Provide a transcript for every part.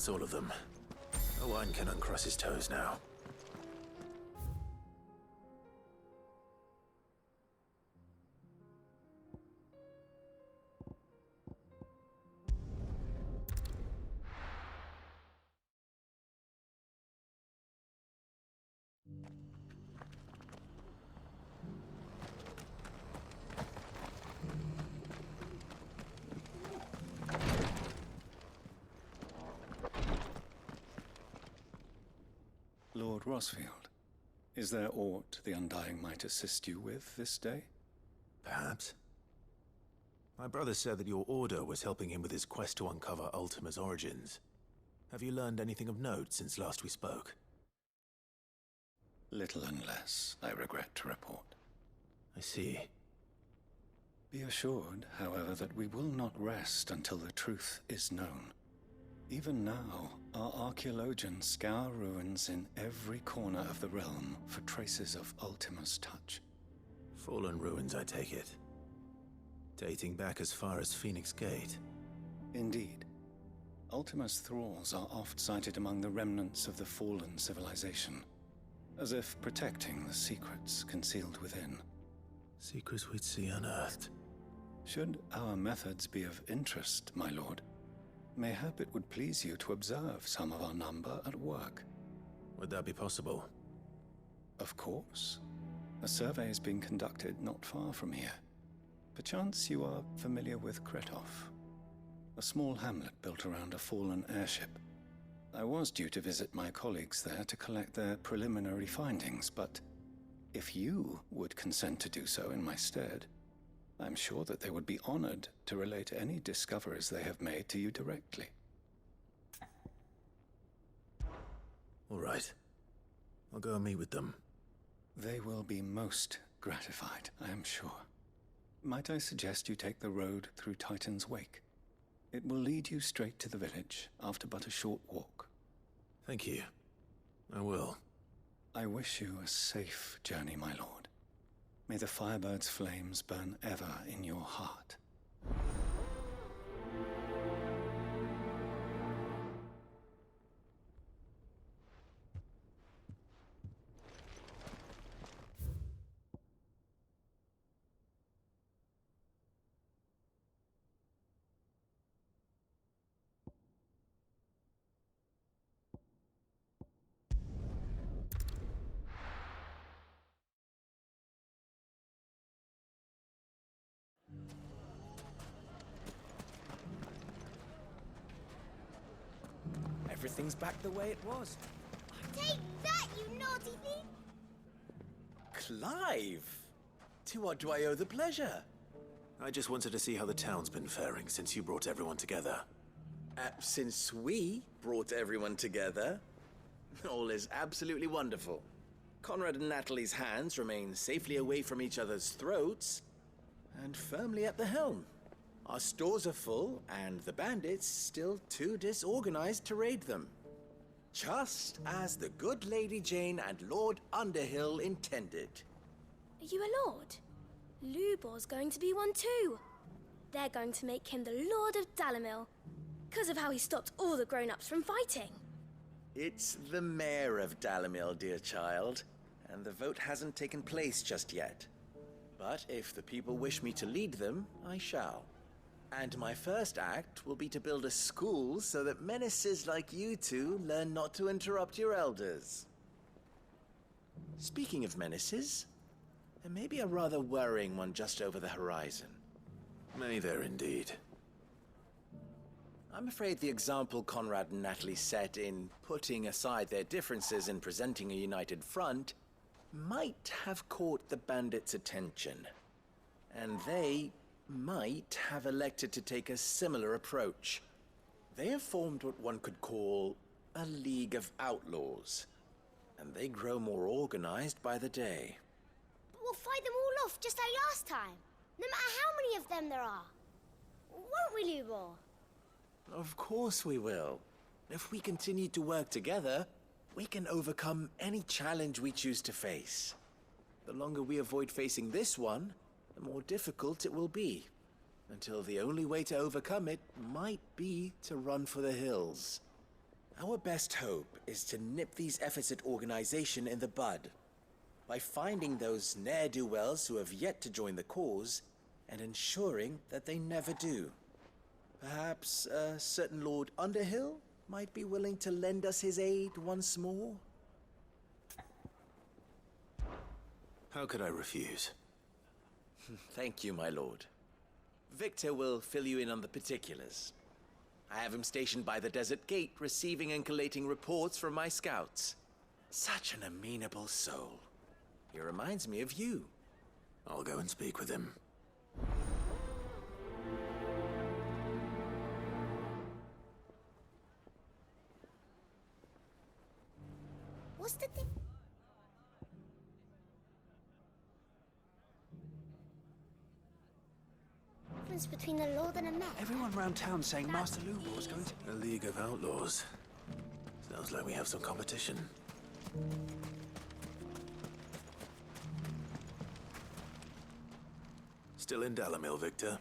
That's all of them. No one can uncross his toes now. Lord Rosfield, is there aught the Undying might assist you with this day? Perhaps. My brother said that your order was helping him with his quest to uncover Ultima's origins. Have you learned anything of note since last we spoke? Little and less, I regret to report. I see. Be assured, however, that we will not rest until the truth is known. Even now, our archaeologians scour ruins in every corner of the realm for traces of Ultima's touch. Fallen ruins, I take it. Dating back as far as Phoenix Gate. Indeed. Ultima's thralls are oft sighted among the remnants of the fallen civilization, as if protecting the secrets concealed within. Secrets we'd see unearthed. Should our methods be of interest, my lord, mayhap it would please you to observe some of our number at work. Would that be possible? Of course. A survey is being conducted not far from here. Perchance you are familiar with Kretov, a small hamlet built around a fallen airship. I was due to visit my colleagues there to collect their preliminary findings, but if you would consent to do so in my stead, I'm sure that they would be honored to relate any discoveries they have made to you directly. All right. I'll go and meet with them. They will be most gratified, I am sure. Might I suggest you take the road through Titan's Wake? It will lead you straight to the village after but a short walk. Thank you. I will. I wish you a safe journey, my lord. May the Firebird's flames burn ever in your heart. Everything's back the way it was. Take that, you naughty thief! Clive! To what do I owe the pleasure? I just wanted to see how the town's been faring since you brought everyone together. Since we brought everyone together, all is absolutely wonderful. Conrad and Natalie's hands remain safely away from each other's throats and firmly at the helm. Our stores are full, and the bandits still too disorganized to raid them. Just as the good Lady Jane and Lord Underhill intended. Are you a lord? Lubor's going to be one too. They're going to make him the Lord of Dalimil, because of how he stopped all the grown-ups from fighting. It's the mayor of Dalimil, dear child, and the vote hasn't taken place just yet. But if the people wish me to lead them, I shall. And my first act will be to build a school so that menaces like you two learn not to interrupt your elders. Speaking of menaces, there may be a rather worrying one just over the horizon. May there indeed. I'm afraid the example Conrad and Natalie set in putting aside their differences and presenting a united front might have caught the bandits' attention. And they might have elected to take a similar approach. They have formed what one could call a League of Outlaws, and they grow more organized by the day. But we'll fight them all off just like last time, no matter how many of them there are. Won't we, Lubor? Of course we will. If we continue to work together, we can overcome any challenge we choose to face. The longer we avoid facing this one, the more difficult it will be, until the only way to overcome it might be to run for the hills. Our best hope is to nip these efforts at organization in the bud by finding those ne'er-do-wells who have yet to join the cause and ensuring that they never do. Perhaps a certain Lord Underhill might be willing to lend us his aid once more? How could I refuse? Thank you, my lord. Victor will fill you in on the particulars. I have him stationed by the desert gate, receiving and collating reports from my scouts. Such an amenable soul. He reminds me of you. I'll go and speak with him. What's the thing? Difference between a lord and a man? Everyone round town saying Master Lubor was going to... A League of Outlaws. Sounds like we have some competition. Still in Dalamil, Victor?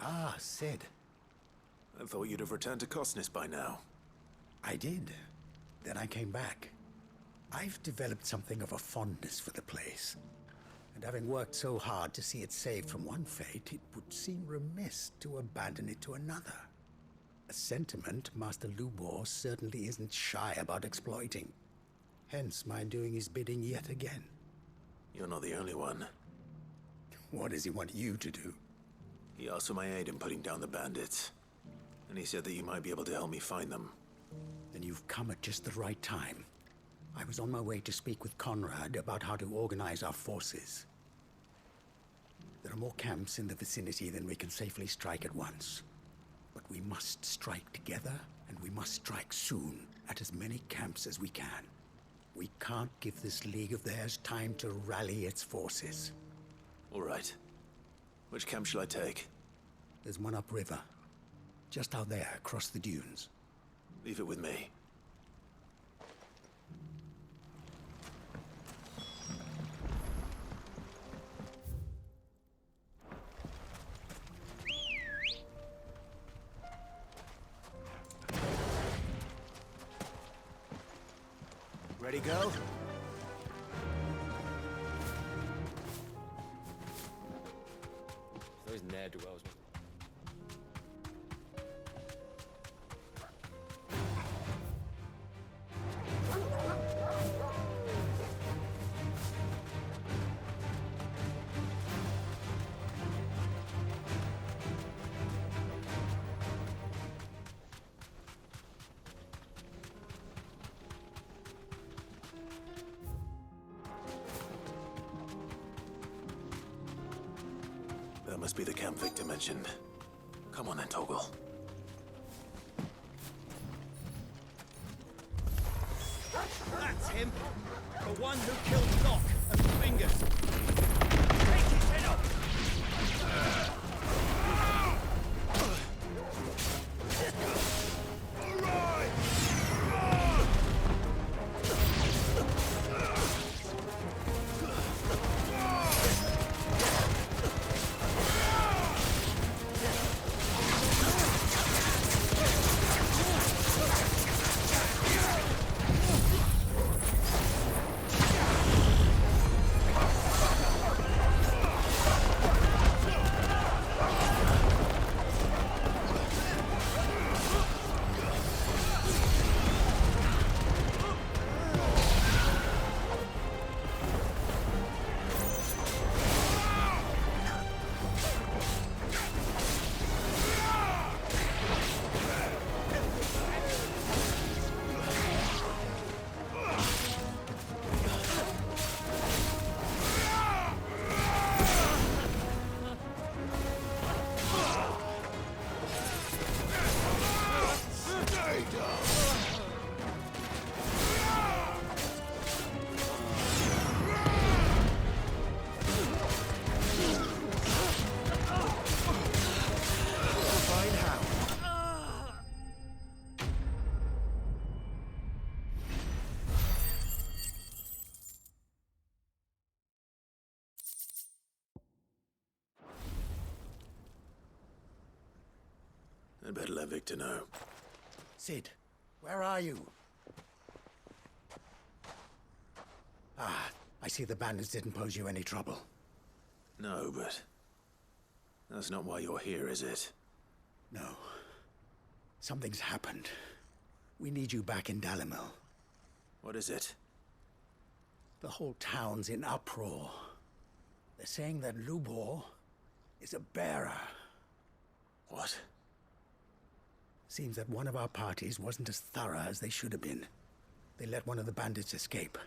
Ah, Sid. I thought you'd have returned to Cosnis by now. I did. Then I came back. I've developed something of a fondness for the place. And having worked so hard to see it saved from one fate, it would seem remiss to abandon it to another. A sentiment Master Lubor certainly isn't shy about exploiting. Hence my doing his bidding yet again. You're not the only one. What does he want you to do? He asked for my aid in putting down the bandits. And he said that you might be able to help me find them. Then you've come at just the right time. I was on my way to speak with Conrad about how to organize our forces. There are more camps in the vicinity than we can safely strike at once. But we must strike together, and we must strike soon at as many camps as we can. We can't give this league of theirs time to rally its forces. All right. Which camp shall I take? There's one upriver, just out there across the dunes. Leave it with me. Ready, go? Those ne'er-do-wells must... That must be the camp Victor mentioned. Come on then, Toggle. That's him! The one who killed Locke and Fingers! Take his head off! I'd better let Victor know. Sid, where are you? Ah, I see the bandits didn't pose you any trouble. No, but that's not why you're here, is it? No. Something's happened. We need you back in Dalimil. What is it? The whole town's in uproar. They're saying that Lubor is a bearer. What? Seems that one of our parties wasn't as thorough as they should have been. They let one of the bandits escape,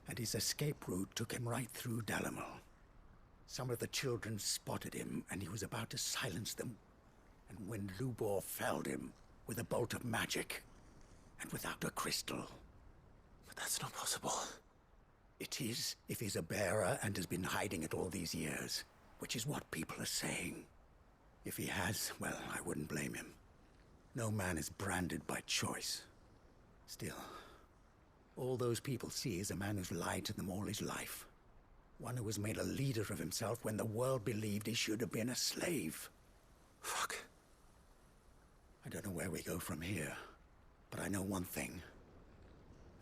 and his escape route took him right through Dalimil. Some of the children spotted him, and he was about to silence them. And when Lubor felled him with a bolt of magic, and without a crystal. But that's not possible. It is, if he's a bearer and has been hiding it all these years, which is what people are saying. If he has, well, I wouldn't blame him. No man is branded by choice. Still, all those people see is a man who's lied to them all his life. One who was made a leader of himself when the world believed he should have been a slave. Fuck. I don't know where we go from here, but I know one thing.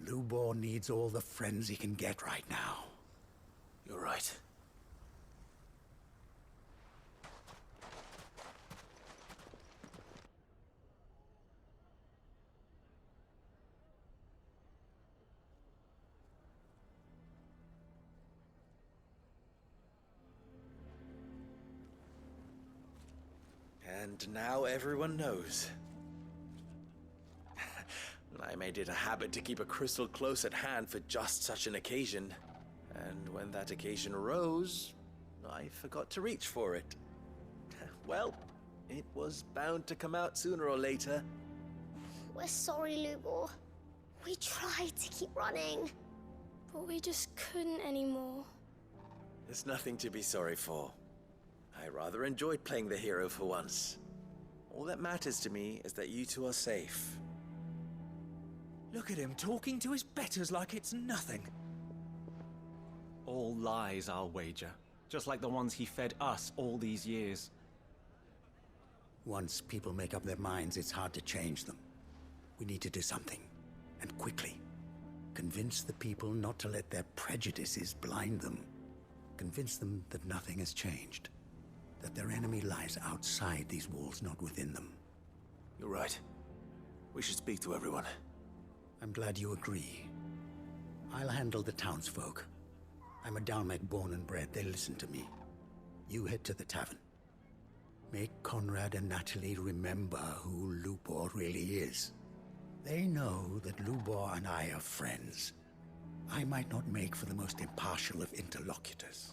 Lubor needs all the friends he can get right now. You're right. And now everyone knows. I made it a habit to keep a crystal close at hand for just such an occasion. And when that occasion arose, I forgot to reach for it. Well, it was bound to come out sooner or later. We're sorry, Lubor. We tried to keep running. But we just couldn't anymore. There's nothing to be sorry for. I rather enjoyed playing the hero for once. All that matters to me is that you two are safe. Look at him talking to his betters like it's nothing. All lies, I'll wager. Just like the ones he fed us all these years. Once people make up their minds, it's hard to change them. We need to do something, and quickly. Convince the people not to let their prejudices blind them. Convince them that nothing has changed. That their enemy lies outside these walls, not within them. You're right. We should speak to everyone. I'm glad you agree. I'll handle the townsfolk. I'm a Dalmec born and bred. They listen to me. You head to the tavern. Make Conrad and Natalie remember who Lubor really is. They know that Lubor and I are friends. I might not make for the most impartial of interlocutors.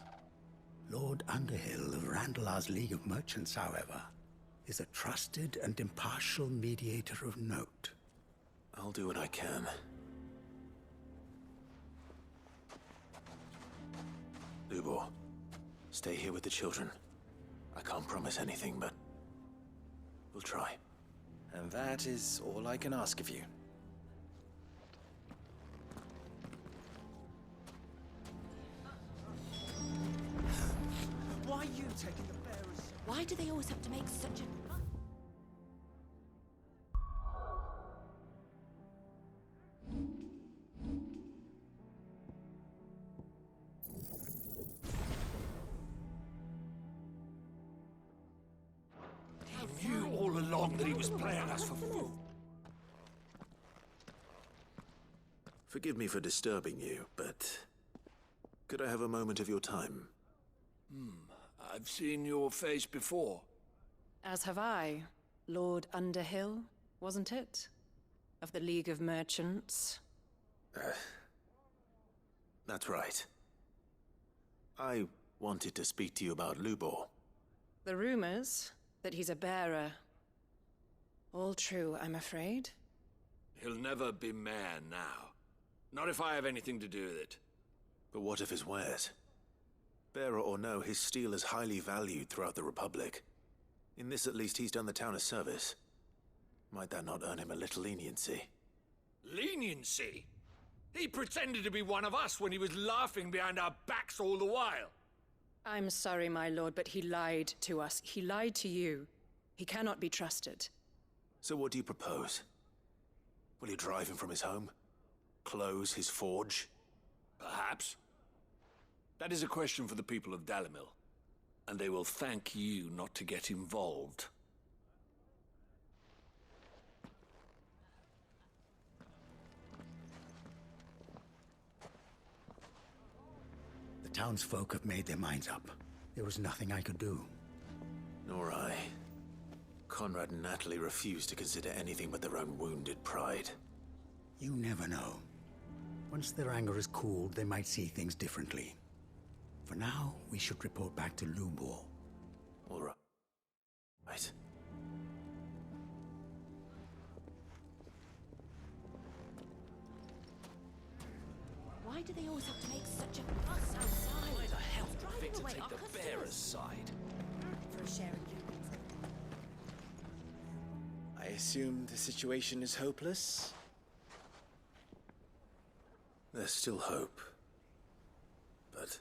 Lord Underhill of Randalar's League of Merchants, however, is a trusted and impartial mediator of note. I'll do what I can. Lubor, stay here with the children. I can't promise anything, but we'll try. And that is all I can ask of you. Why are you taking the bearers? Why do they always have to make such a... He knew all along that he was playing us for fools. Forgive me for disturbing you, but could I have a moment of your time? I've seen your face before. As have I. Lord Underhill, wasn't it? Of the League of Merchants. That's right. I wanted to speak to you about Lubor. The rumors that he's a bearer. All true, I'm afraid. He'll never be mayor now. Not if I have anything to do with it. But what of his wares? Bearer or no, his steel is highly valued throughout the Republic. In this at least, he's done the town a service. Might that not earn him a little leniency? Leniency? He pretended to be one of us when he was laughing behind our backs all the while. I'm sorry, my lord, but he lied to us. He lied to you. He cannot be trusted. So what do you propose? Will you drive him from his home? Close his forge? Perhaps. That is a question for the people of Dalimil, and they will thank you not to get involved. The townsfolk have made their minds up. There was nothing I could do. Nor I. Conrad and Natalie refused to consider anything but their own wounded pride. You never know. Once their anger is cooled, they might see things differently. For now, we should report back to Lubor. All right. Right. Why do they always have to make such a fuss outside? Why the hell did Driving Victor away take our the customers. bearer's side? For a share in Lubin's. I assume the situation is hopeless? There's still hope. But...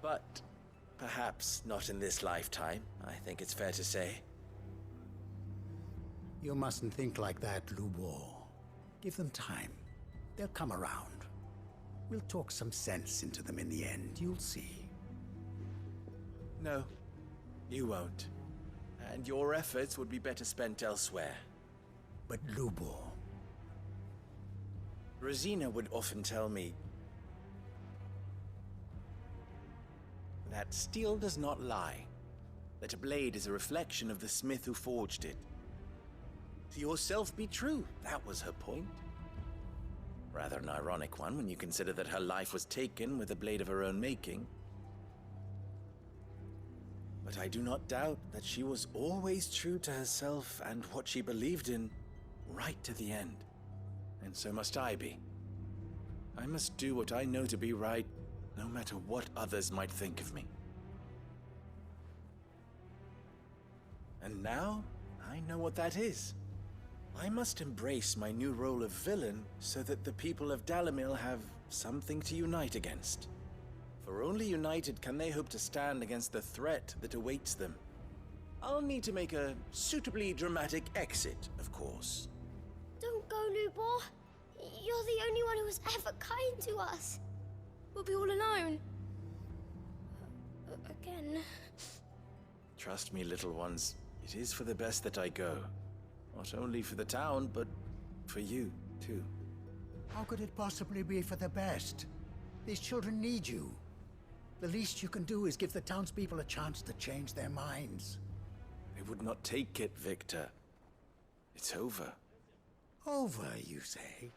But perhaps not in this lifetime, I think it's fair to say. You mustn't think like that, Lubor. Give them time. They'll come around. We'll talk some sense into them in the end, you'll see. No, you won't. And your efforts would be better spent elsewhere. But Lubor... Rosina would often tell me that steel does not lie, that a blade is a reflection of the smith who forged it. To yourself be true, that was her point. Rather an ironic one when you consider that her life was taken with a blade of her own making. But I do not doubt that she was always true to herself and what she believed in, right to the end. And so must I be. I must do what I know to be right, no matter what others might think of me. And now, I know what that is. I must embrace my new role of villain so that the people of Dalimil have something to unite against. For only united can they hope to stand against the threat that awaits them. I'll need to make a suitably dramatic exit, of course. Don't go, Lubor. You're the only one who was ever kind to us. We'll be all alone. Again. Trust me, little ones, it is for the best that I go. Not only for the town, but for you, too. How could it possibly be for the best? These children need you. The least you can do is give the townspeople a chance to change their minds. I would not take it, Victor. It's over. Over, you say?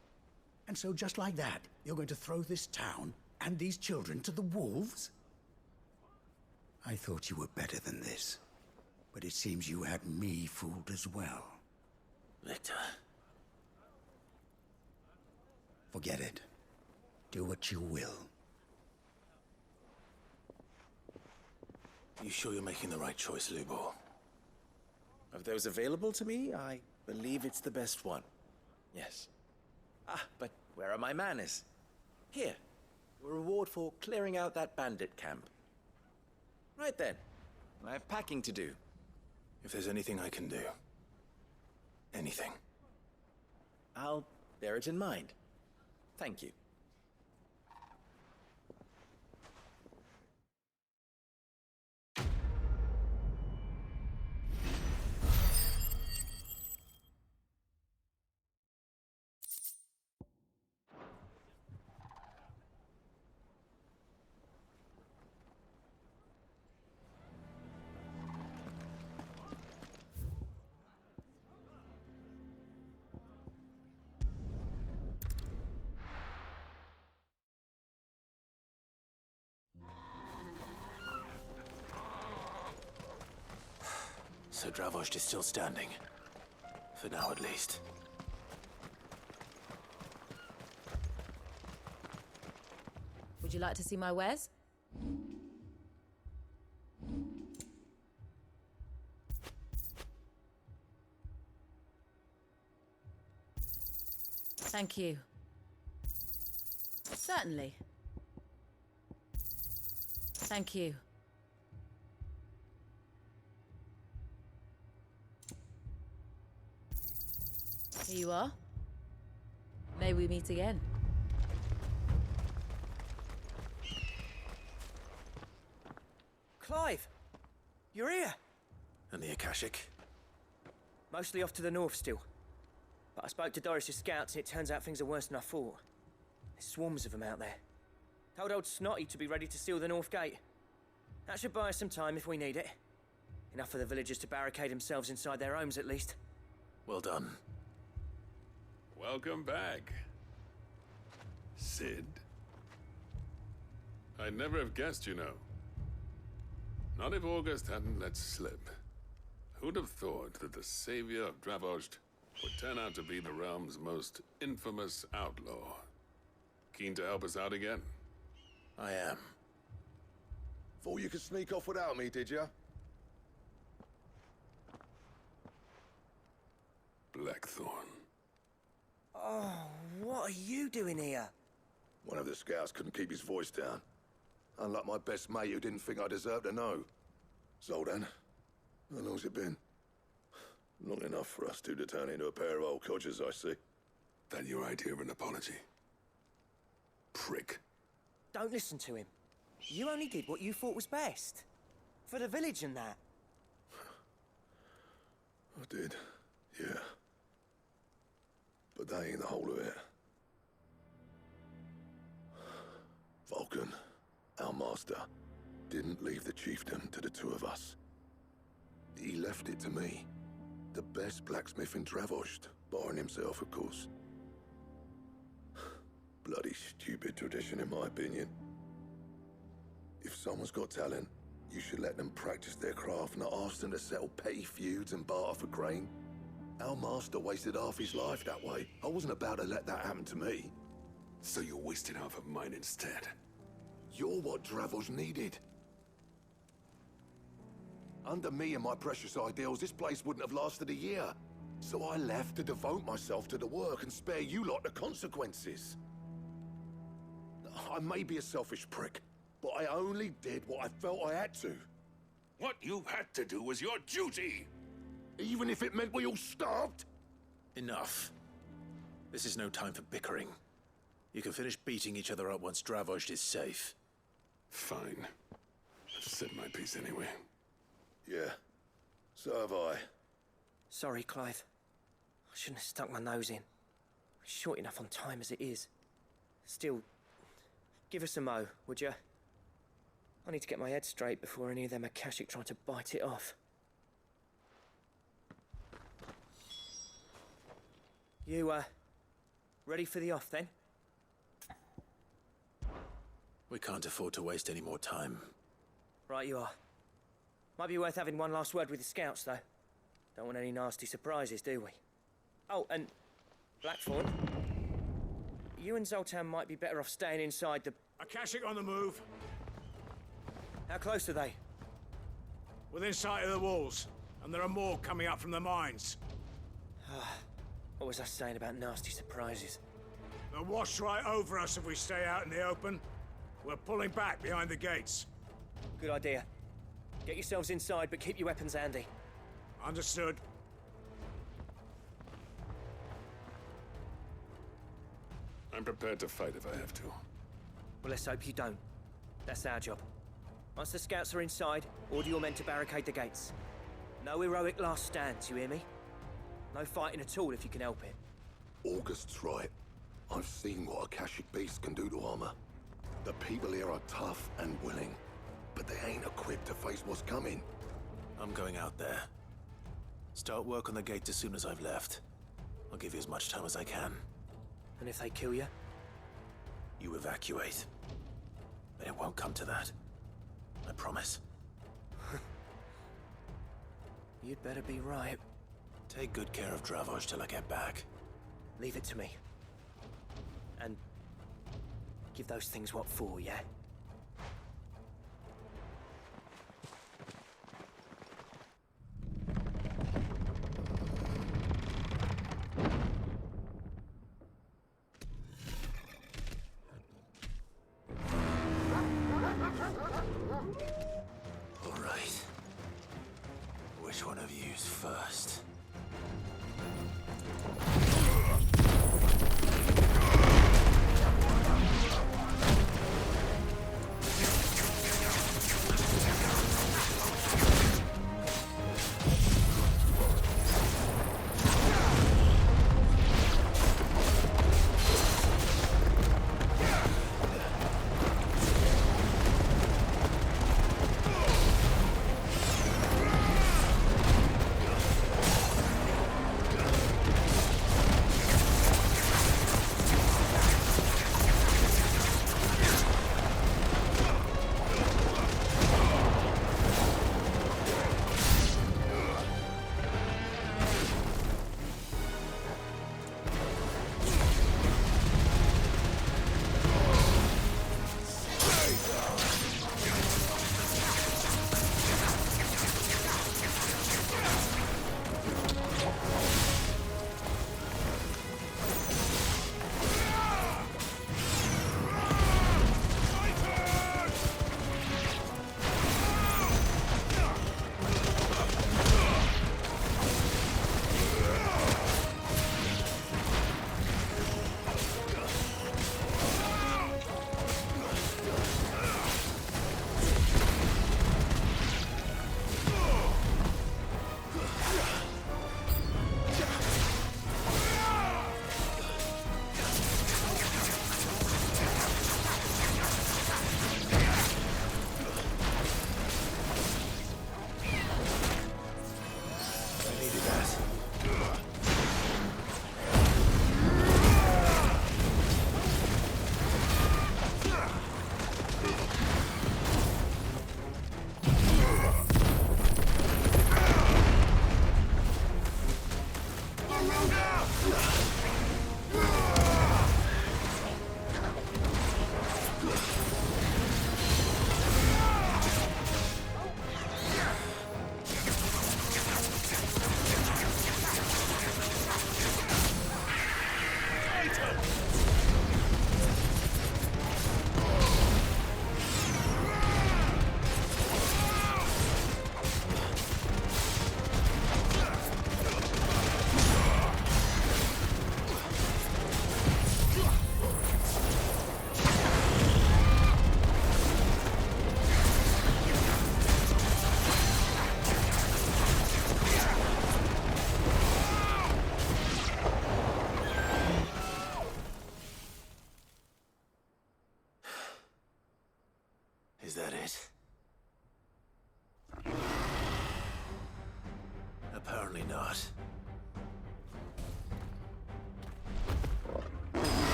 And so just like that, you're going to throw this town and these children to the wolves? I thought you were better than this. But it seems you had me fooled as well. Victor... Forget it. Do what you will. You sure you're making the right choice, Lubor? Of those available to me, I believe it's the best one. Yes. Ah, but where are my manners? Here. A reward for clearing out that bandit camp. Right then. I have packing to do. If there's anything I can do... anything. I'll bear it in mind. Thank you. So Dravost is still standing. For now, at least. Would you like to see my wares? Thank you. Certainly. Thank you. Here you are. May we meet again. Clive! You're here! And the Akashic? Mostly off to the north still. But I spoke to Doris's scouts and it turns out things are worse than I thought. There's swarms of them out there. Told old Snotty to be ready to seal the north gate. That should buy us some time if we need it. Enough for the villagers to barricade themselves inside their homes at least. Well done. Welcome back, Sid. I'd never have guessed, you know. Not if August hadn't let slip. Who'd have thought that the savior of Dravost would turn out to be the realm's most infamous outlaw? Keen to help us out again? I am. Thought you could sneak off without me, did ya? Blackthorn. Oh, what are you doing here? One of the scouts couldn't keep his voice down. Unlike my best mate who didn't think I deserved to know. Zoldan, how long's it been? Long enough for us two to turn into a pair of old codgers, I see. That your idea of an apology? Prick. Don't listen to him. You only did what you thought was best. For the village and that. I did, yeah. But that ain't the whole of it. Vulcan, our master, didn't leave the chiefdom to the two of us. He left it to me. The best blacksmith in Dravost, barring himself, of course. Bloody stupid tradition, in my opinion. If someone's got talent, you should let them practice their craft, not ask them to settle petty feuds and barter for grain. Our master wasted half his life that way. I wasn't about to let that happen to me. So you wasted half of mine instead? You're what Dravost needed. Under me and my precious ideals, this place wouldn't have lasted a year. So I left to devote myself to the work and spare you lot the consequences. I may be a selfish prick, but I only did what I felt I had to. What you had to do was your duty! Even if it meant we all starved? Enough. This is no time for bickering. You can finish beating each other up once Dravost is safe. Fine. I've said my piece anyway. Yeah, so have I. Sorry, Clive. I shouldn't have stuck my nose in. We're short enough on time as it is. Still, give us a mo, would you? I need to get my head straight before any of them Akashic try to bite it off. You, ready for the off, then? We can't afford to waste any more time. Right you are. Might be worth having one last word with the scouts, though. Don't want any nasty surprises, do we? Oh, and Blackthorn, you and Zoltan might be better off staying inside the... Akashic on the move. How close are they? Within sight of the walls. And there are more coming up from the mines. What was I saying about nasty surprises? They'll wash right over us if we stay out in the open. We're pulling back behind the gates. Good idea. Get yourselves inside, but keep your weapons handy. Understood. I'm prepared to fight if I have to. Well, let's hope you don't. That's our job. Once the scouts are inside, order your men to barricade the gates. No heroic last stands, you hear me? No fighting at all if you can help it. August's right. I've seen what Akashic beasts can do to armor. The people here are tough and willing, but they ain't equipped to face what's coming. I'm going out there. Start work on the gate as soon as I've left. I'll give you as much time as I can. And if they kill you? You evacuate. But it won't come to that. I promise. You'd better be right. Take good care of Dravost till I get back. Leave it to me. And give those things what for, yeah? All right. Which one of you's first?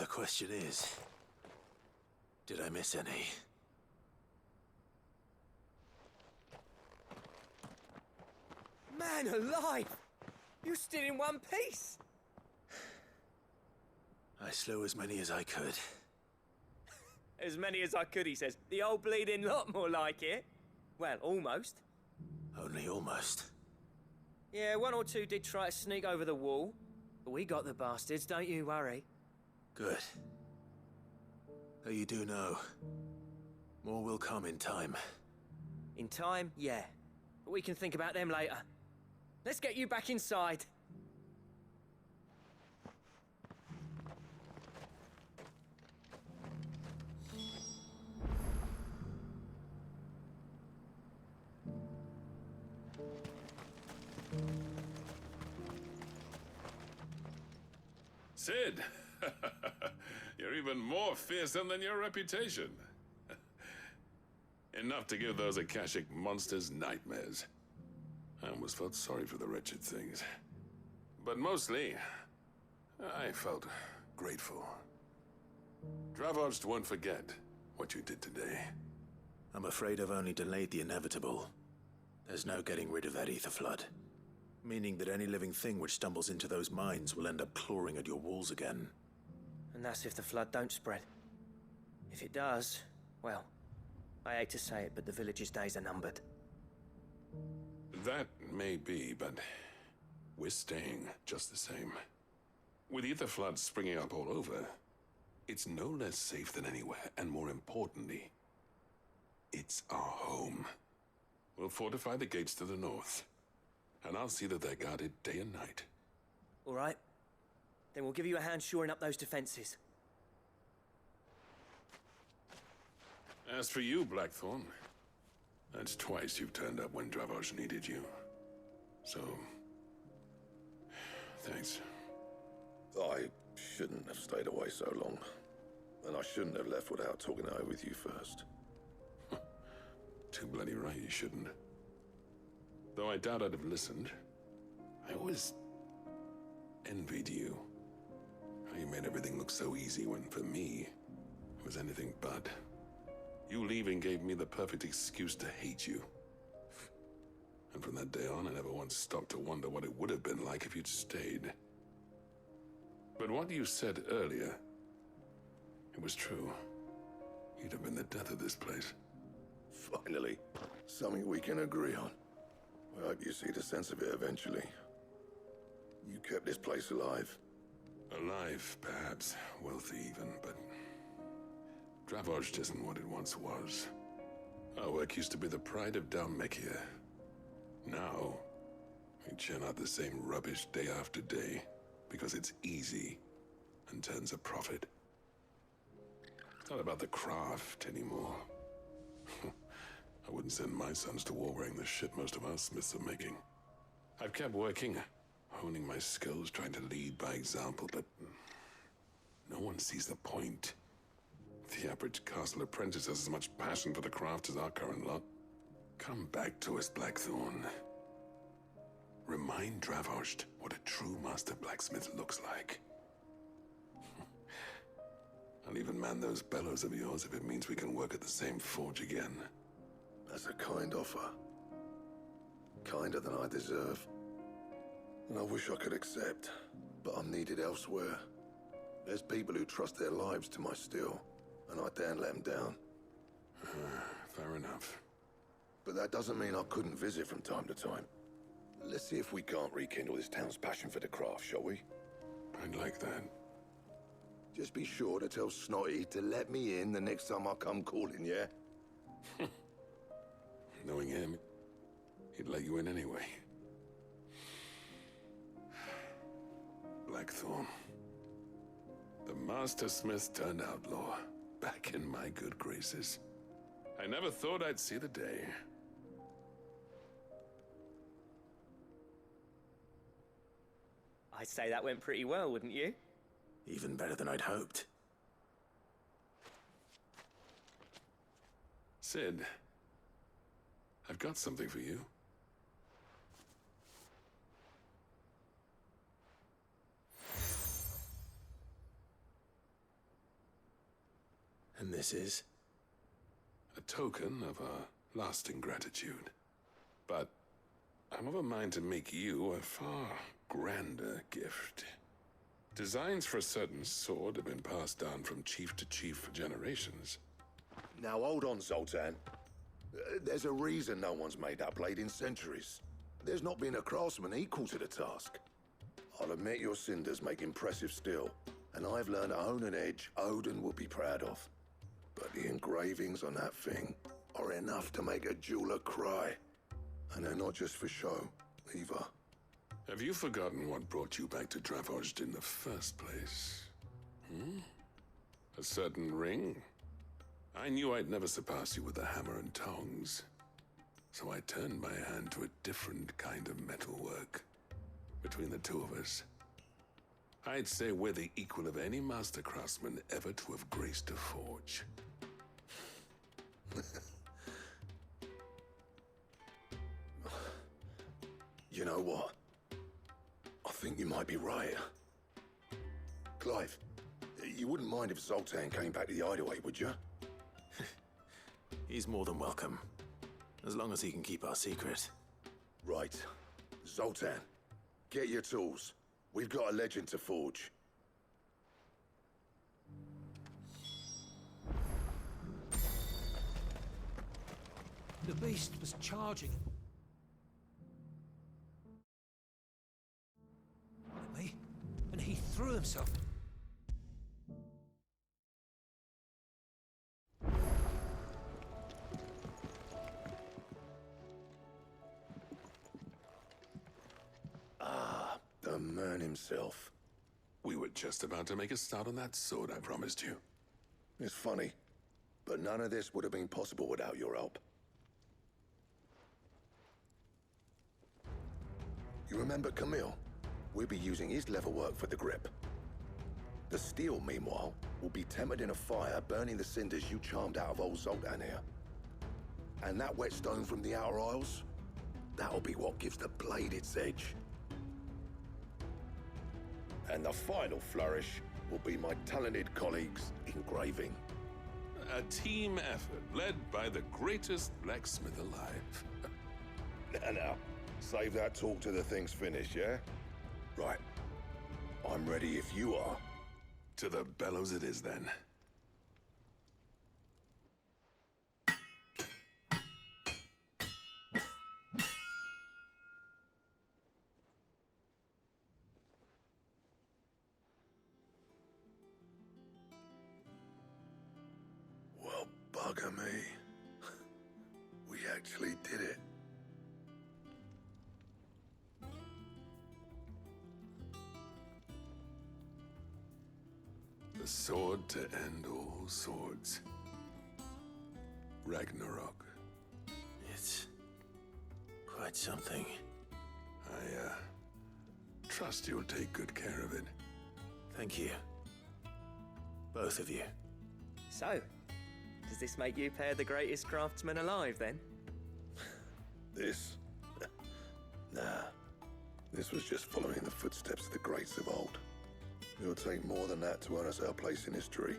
question is, did I miss any? Man alive! You're still in one piece! I slew as many as I could. As many as I could, he says. The old bleeding lot, more like it. Well, almost. Only almost. Yeah, one or two did try to sneak over the wall. But we got the bastards, don't you worry. Good. Though you do know, more will come in time. In time, yeah. But we can think about them later. Let's get you back inside. Sid! You're even more fearsome than your reputation. Enough to give those Akashic monsters nightmares. I almost felt sorry for the wretched things. But mostly, I felt grateful. Dravoged won't forget what you did today. I'm afraid I've only delayed the inevitable. There's no getting rid of that ether flood. Meaning that any living thing which stumbles into those mines will end up clawing at your walls again. And that's if the flood don't spread. If it does, well, I hate to say it, but the village's days are numbered. That may be, but we're staying just the same. With ether floods springing up all over, it's no less safe than anywhere, and more importantly, it's our home. We'll fortify the gates to the north, and I'll see that they're guarded day and night. All right. Then we'll give you a hand shoring up those defenses. As for you, Blackthorn, that's twice you've turned up when Dravos needed you. So, thanks. I shouldn't have stayed away so long. And I shouldn't have left without talking it over with you first. Too bloody right you shouldn't. Though I doubt I'd have listened. I always envied you. How you made everything look so easy when, for me, it was anything but. You leaving gave me the perfect excuse to hate you. And from that day on, I never once stopped to wonder what it would have been like if you'd stayed. But what you said earlier, it was true. You'd have been the death of this place. Finally, something we can agree on. I hope you see the sense of it eventually. You kept this place alive. Alive, perhaps. Wealthy even, but Dravoged isn't what it once was. Our work used to be the pride of Dalmekia. Now, we churn out the same rubbish day after day because it's easy and turns a profit. It's not about the craft anymore. I wouldn't send my sons to war wearing the shit most of our smiths are making. I've kept working, honing my skills, trying to lead by example, but no one sees the point. The average castle apprentice has as much passion for the craft as our current lot. Come back to us, Blackthorn. Remind Dravoged what a true master blacksmith looks like. I'll even man those bellows of yours if it means we can work at the same forge again. That's a kind offer. Kinder than I deserve. And I wish I could accept, but I'm needed elsewhere. There's people who trust their lives to my steel, and I daren't let them down. Fair enough. But that doesn't mean I couldn't visit from time to time. Let's see if we can't rekindle this town's passion for the craft, shall we? I'd like that. Just be sure to tell Snotty to let me in the next time I come calling, yeah? Knowing him, he'd let you in anyway. Blackthorn. The Master Smith turned outlaw, back in my good graces. I never thought I'd see the day. I'd say that went pretty well, wouldn't you? Even better than I'd hoped. Sid, I've got something for you. And this is? A token of our lasting gratitude. But I'm of a mind to make you a far grander gift. Designs for a certain sword have been passed down from chief to chief for generations. Now hold on, Zoltan. There's a reason no one's made that blade in centuries. There's not been a craftsman equal to the task. I'll admit your cinders make impressive steel, and I've learned to own an edge Odin will be proud of. But the engravings on that thing are enough to make a jeweler cry. And they're not just for show, either. Have you forgotten what brought you back to Dravojd in the first place? A certain ring? I knew I'd never surpass you with the hammer and tongs. So I turned my hand to a different kind of metalwork. Between the two of us, I'd say we're the equal of any master craftsman ever to have graced a forge. You know what? I think you might be right. Clive, you wouldn't mind if Zoltan came back to the Hideaway, would you? He's more than welcome. As long as he can keep our secret. Right. Zoltan, get your tools. We've got a legend to forge. The beast was charging at me, and he threw himself. Ah, the man himself. We were just about to make a start on that sword I promised you. It's funny, but none of this would have been possible without your help. You remember Camille? We'll be using his leatherwork for the grip. The steel, meanwhile, will be tempered in a fire, burning the cinders you charmed out of old Zoltan here. And that whetstone from the Outer Isles, that'll be what gives the blade its edge. And the final flourish will be my talented colleagues' engraving. A team effort led by the greatest blacksmith alive. Now, save that talk till the thing's finished, yeah? Right. I'm ready if you are. To the bellows it is, then. Well, bugger me. We actually did it. The sword to end all swords. Ragnarok. It's quite something. I, trust you'll take good care of it. Thank you. Both of you. So, does this make you pair the greatest craftsmen alive, then? This? Nah. This was just following the footsteps of the greats of old. It'll take more than that to earn us our place in history.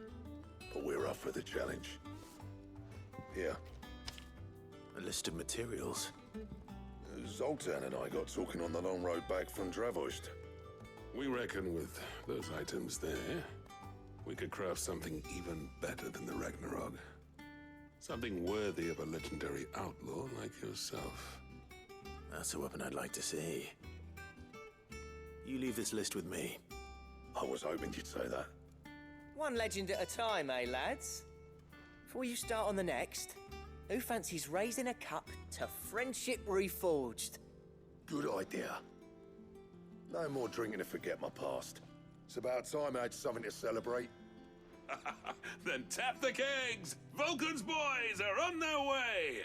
But we're up for the challenge. Here. A list of materials. Zoltan and I got talking on the long road back from Dravojd. We reckon with those items there, we could craft something even better than the Ragnarok. Something worthy of a legendary outlaw like yourself. That's a weapon I'd like to see. You leave this list with me. I was hoping you'd say that. One legend at a time, eh, lads? Before you start on the next, who fancies raising a cup to Friendship Reforged? Good idea. No more drinking to forget my past. It's about time I had something to celebrate. Then tap the kegs! Vulcan's boys are on their way!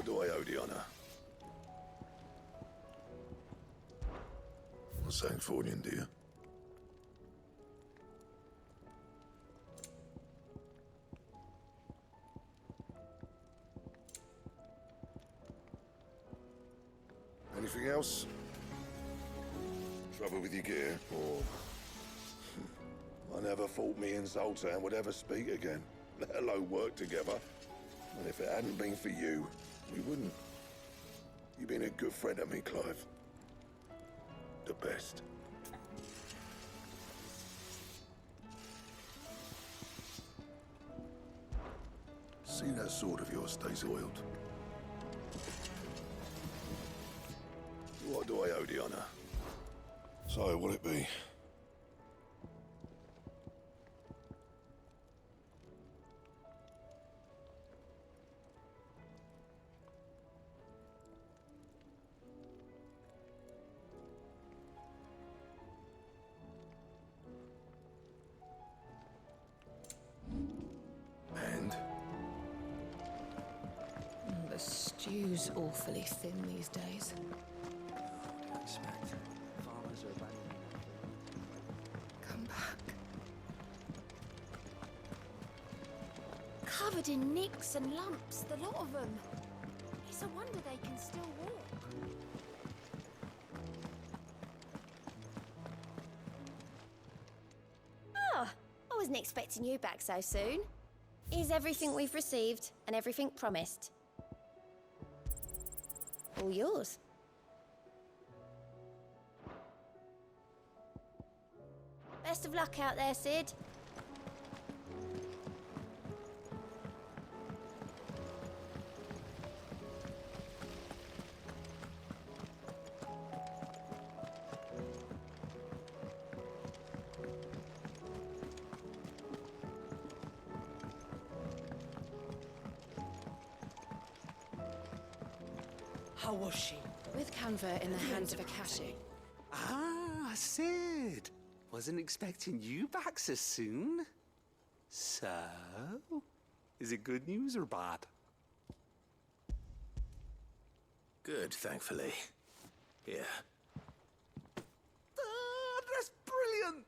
What do I owe the honor? Sancthornian, dear. Anything else? Trouble with your gear, or... I never thought me and Zoltan would ever speak again, let alone work together. And if it hadn't been for you, we wouldn't. You've been a good friend to me, Clive. The best. See that sword of yours stays oiled. What do I owe the honor? So, will it be? And? The stew's awfully thin these days. Farmers are abandoning Come back. Covered in nicks and lumps, the lot of them. It's a wonder they can still walk. Oh, I wasn't expecting you back so soon. Here's everything we've received and everything promised. All yours. Best of luck out there, Sid. How was she? With Canva in the hands of Akashi. Ah, Sid. Wasn't expecting you back so soon. So, is it good news or bad? Good, thankfully. Here. Ah, that's brilliant!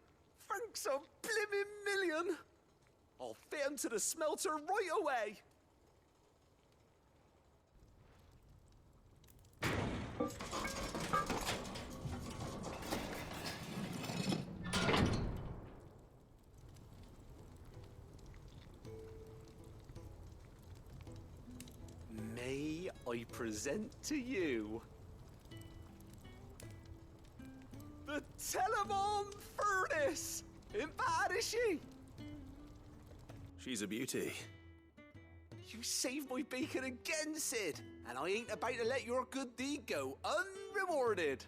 Thanks a blimmin' million! I'll fit 'em to the smelter right away! May I present to you the Telemon Furnace! Ain't bad, is she? She's a beauty. You saved my bacon again, Sid, and I ain't about to let your good deed go unrewarded.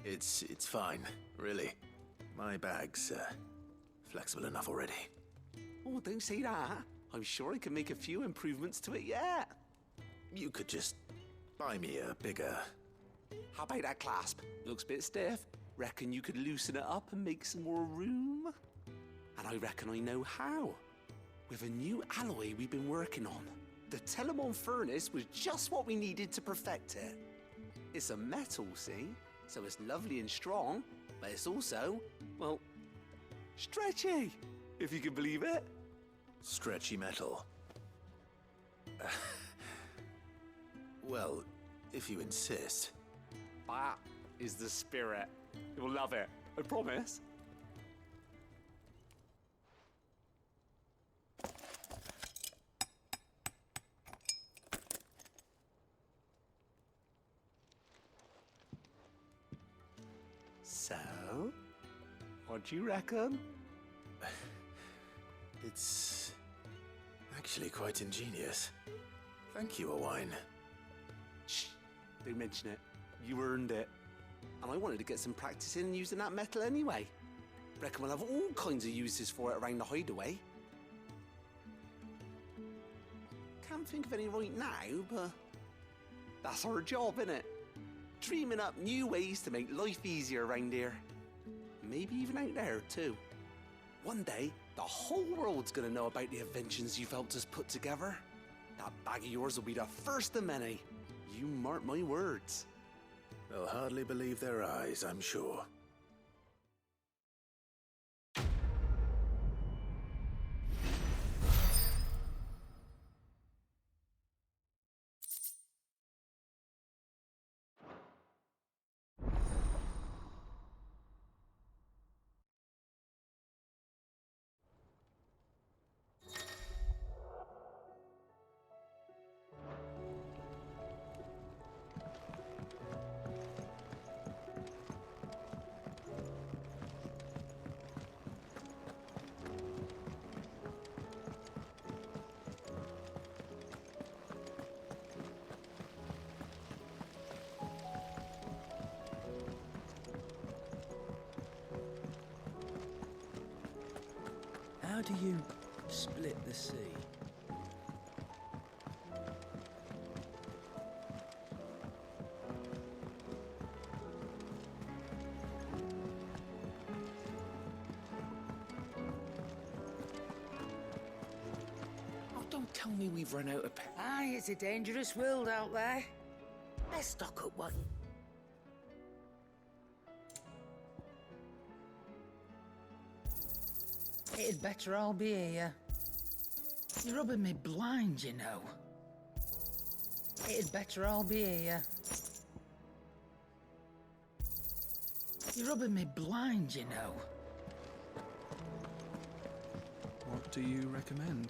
It's fine, really. My bag's flexible enough already. Oh, don't say that. I'm sure I can make a few improvements to it yet. You could just buy me a bigger... How about that clasp? Looks a bit stiff. Reckon you could loosen it up and make some more room? And I reckon I know how. With a new alloy we've been working on. The Telemon Furnace was just what we needed to perfect it. It's a metal, see? So it's lovely and strong, but it's also, well, stretchy, if you can believe it. Stretchy metal. Well, if you insist. That is the spirit. You'll love it, I promise. So, what do you reckon? It's actually quite ingenious. Thank you, Owain. Shh, don't mention it. You earned it. And I wanted to get some practice in using that metal anyway. Reckon we'll have all kinds of uses for it around the hideaway. Can't think of any right now, but that's our job, innit? Dreaming up new ways to make life easier around here. Maybe even out there, too. One day, the whole world's gonna know about the inventions you've helped us put together. That bag of yours will be the first of many. You mark my words. They'll hardly believe their eyes, I'm sure. How do you split the sea? Oh, don't tell me we've run out of... Aye, it's a dangerous world out there. Let's stock up one. It'd better all be here. You're rubbing me blind, you know. It'd better all be here. You're rubbing me blind, you know. What do you recommend?